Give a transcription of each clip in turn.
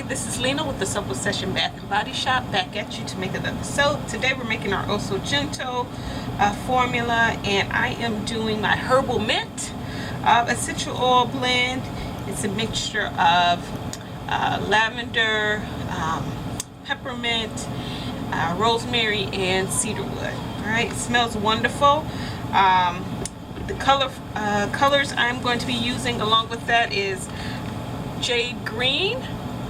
this is Lena with the Soap Session Bath and Body Shop, back at you to make another soap. Today we're making our Oh So Gentle formula, and I am doing my Herbal Mint essential oil blend. It's a mixture of lavender, peppermint, rosemary, and cedarwood. Alright, it smells wonderful. The colors I'm going to be using along with that is jade green,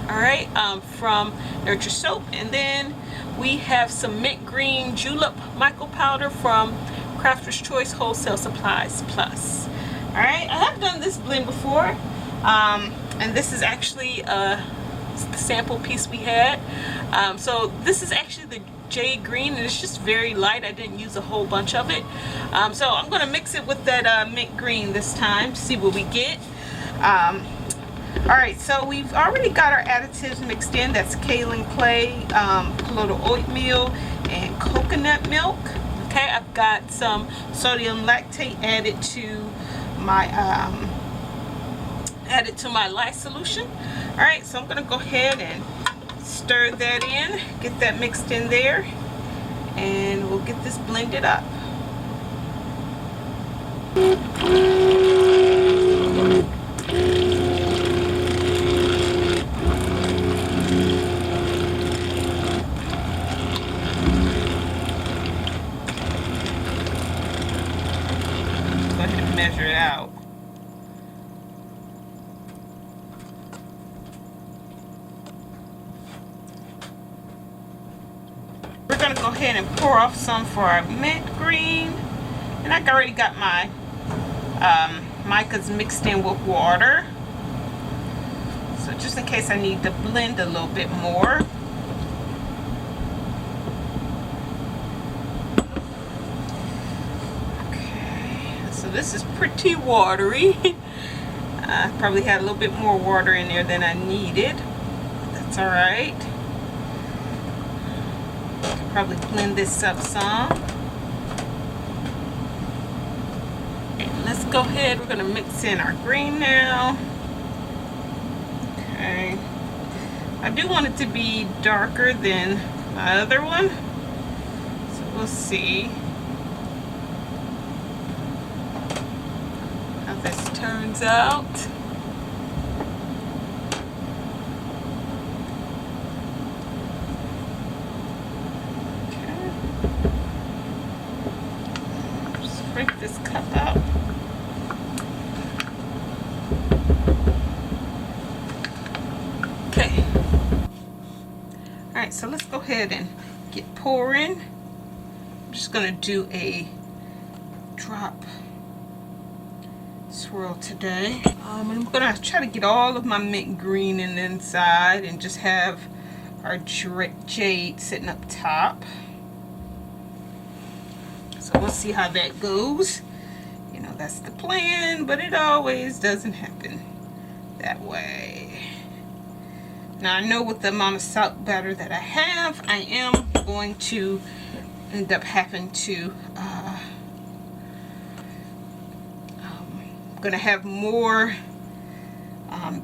all right, from Nurture Soap, and then we have some mint green julep michael powder from Crafter's Choice Wholesale Supplies Plus. All right, I have done this blend before, and this is actually the sample piece we had. So this is actually the jade green, and it's just very light. I didn't use a whole bunch of it, so I'm going to mix it with that mint green this time to see what we get. Alright, so we've already got our additives mixed in. That's kaolin clay, colloidal oatmeal, and coconut milk. Okay, I've got some sodium lactate added to my lye solution. Alright, so I'm going to go ahead and stir that in, get that mixed in there, and we'll get this blended up. Go ahead and measure it out. We're going to go ahead and pour off some for our mint green, and I already got my micas mixed in with water, so just in case I need to blend a little bit more. Okay, so this is pretty watery. I probably had a little bit more water in there than I needed. That's all right. Probably blend this up some. Let's go ahead, we're going to mix in our green now. Okay, I do want it to be darker than my other one, so we'll see how this turns out. Break this cup up. Okay. Alright, so let's go ahead and get pouring. I'm just going to do a drop swirl today. And I'm going to try to get all of my mint green in the inside and just have our jade sitting up top. So we'll see how that goes. You know, that's the plan, but it always doesn't happen that way. Now I know with the amount of salt batter that I have, I am going to end up having to I'm gonna have more. I'm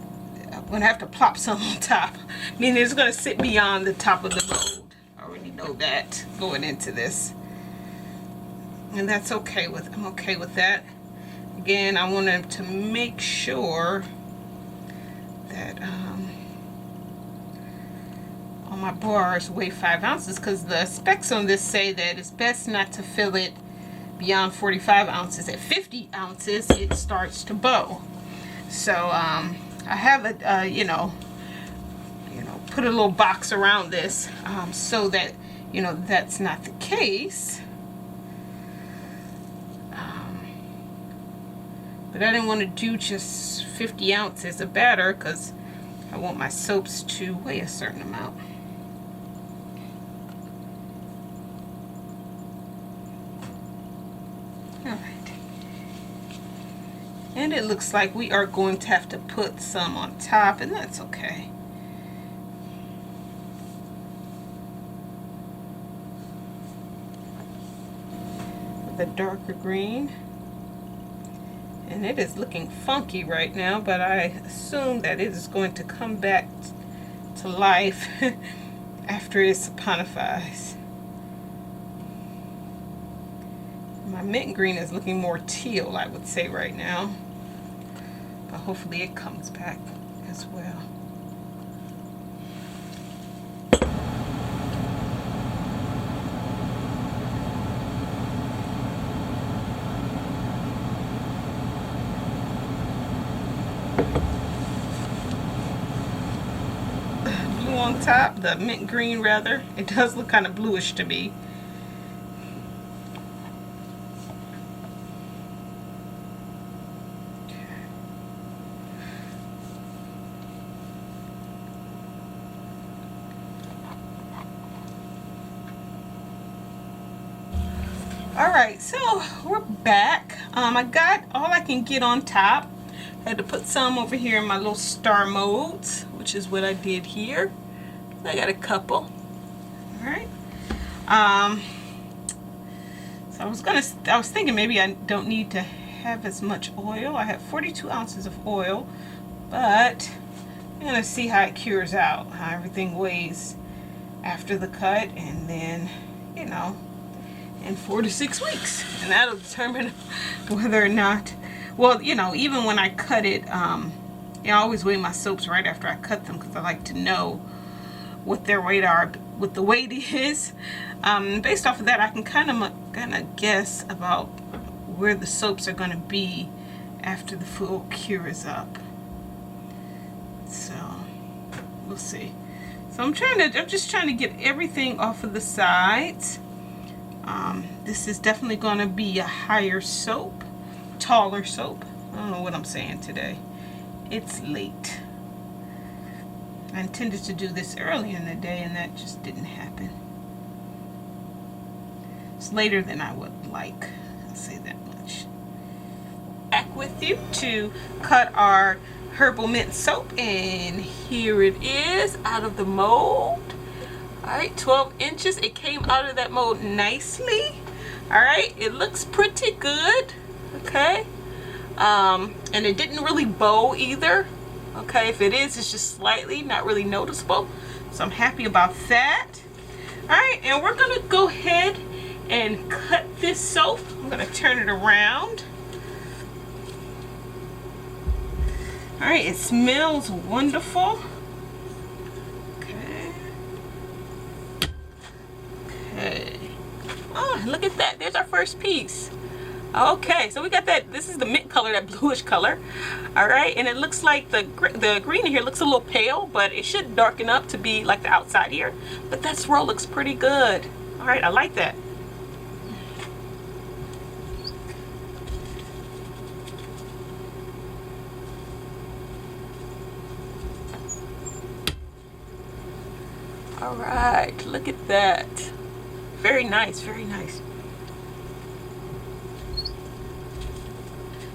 gonna have to plop some on top, meaning it's gonna sit beyond the top of the mold. I already know that going into this. And that's okay with, I'm okay with that. Again, I wanted to make sure that all my bars weigh 5 ounces, because the specs on this say that it's best not to fill it beyond 45 ounces. At 50 ounces, it starts to bow. So I have it, put a little box around this so that that's not the case. But I didn't want to do just 50 ounces of batter because I want my soaps to weigh a certain amount. Alright. And it looks like we are going to have to put some on top, and that's okay. With a darker green. And it is looking funky right now, but I assume that it is going to come back to life after it saponifies. My mint green is looking more teal, I would say, right now. But hopefully it comes back as well. Blue on top, the mint green rather. It does look kind of bluish to me. Alright, so we're back. I got all I can get on top. I had to put some over here in my little star molds, which is what I did here. I got a couple. Alright. So I was thinking maybe I don't need to have as much oil. I have 42 ounces of oil, but I'm gonna see how it cures out, how everything weighs after the cut, and then, you know, in 4 to 6 weeks, and that'll determine whether or not, well, you know, even when I cut it, I always weigh my soaps right after I cut them, because I like to know what their weight are, what the weight is. Based off of that, I can kind of guess about where the soaps are going to be after the full cure is up. So we'll see. So I'm just trying to get everything off of the sides. This is definitely going to be a higher soap, taller soap. I don't know what I'm saying today. It's late. I intended to do this early in the day, and that just didn't happen. It's later than I would like, I'll say that much. Back with you to cut our herbal mint soap, and here it is out of the mold. Alright, 12 inches. It came out of that mold nicely. Alright, it looks pretty good. Okay. And it didn't really bow either. Okay, if it is, it's just slightly, not really noticeable. So I'm happy about that. Alright, and we're going to go ahead and cut this soap. I'm going to turn it around. Alright, it smells wonderful. Oh, look at that. There's our first piece. Okay, so we got that. This is the mint color, that bluish color. All right, and it looks like the green in here looks a little pale, but it should darken up to be like the outside here. But that swirl looks pretty good. All right, I like that. All right, look at that. Very nice, very nice.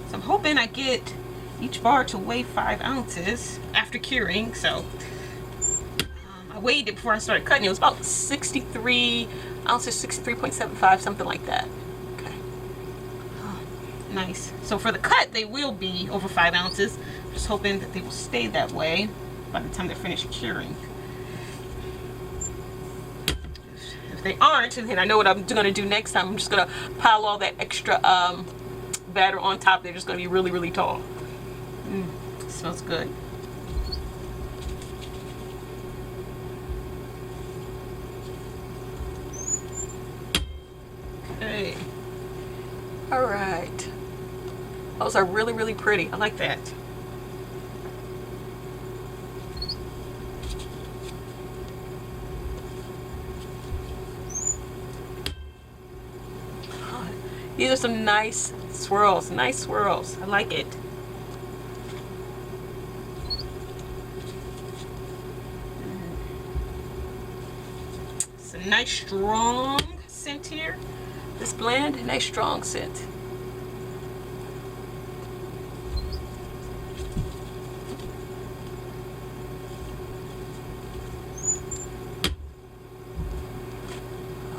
So I'm hoping I get each bar to weigh 5 ounces after curing. So I weighed it before I started cutting. It was about 63 ounces, 63.75, something like that. Okay. Oh, nice. So for the cut, they will be over 5 ounces. Just hoping that they will stay that way by the time they're finished curing. If they aren't, then I know what I'm going to do next time. I'm just going to pile all that extra batter on top. They're just going to be really, really tall. It smells good. Okay. All right. Those are really, really pretty. I like that. These are some nice swirls. Nice swirls. I like it. It's a nice strong scent here. This blend, nice strong scent.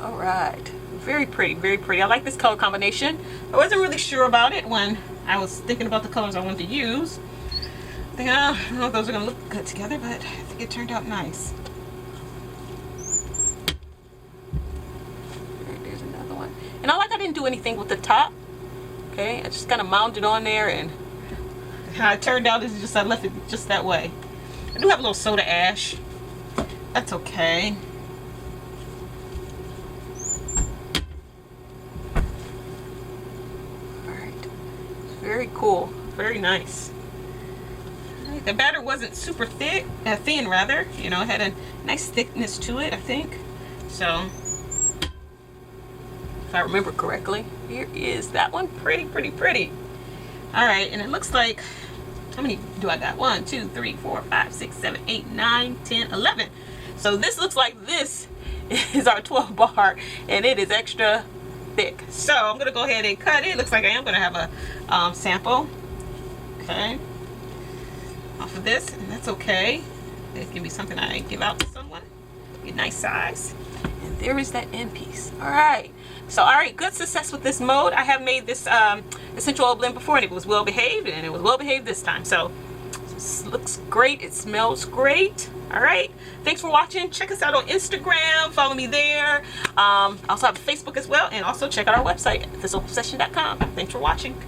All right. Very pretty, very pretty. I like this color combination. I wasn't really sure about it when I was thinking about the colors I wanted to use. I don't know if those are going to look good together, but I think it turned out nice. There's another one. And I didn't do anything with the top. Okay, I just kind of mounted on there, and how it turned out is just I left it just that way. I do have a little soda ash. That's okay. Alright. Very cool. Very nice. Right. The batter wasn't super thick, thin rather. You know, it had a nice thickness to it, I think. So, if I remember correctly, here is that one. Pretty. Alright, and it looks like, how many do I got? 1, 2, 3, 4, 5, 6, 7, 8, 9, 10, 11. So this looks like this is our 12 bar, and it is extra thick. So I'm going to go ahead and cut it. Looks like I am going to have a sample. Okay. Off of this, and that's okay. It can be something I give out to someone. Be a nice size. And there is that end piece. Alright. So, alright, good success with this mode. I have made this essential oil blend before, and it was well behaved, and it was well behaved this time. So, this looks great. It smells great. Alright. Thanks for watching. Check us out on Instagram. Follow me there. I also have Facebook as well, and also check out our website, thissobsession.com. Thanks for watching.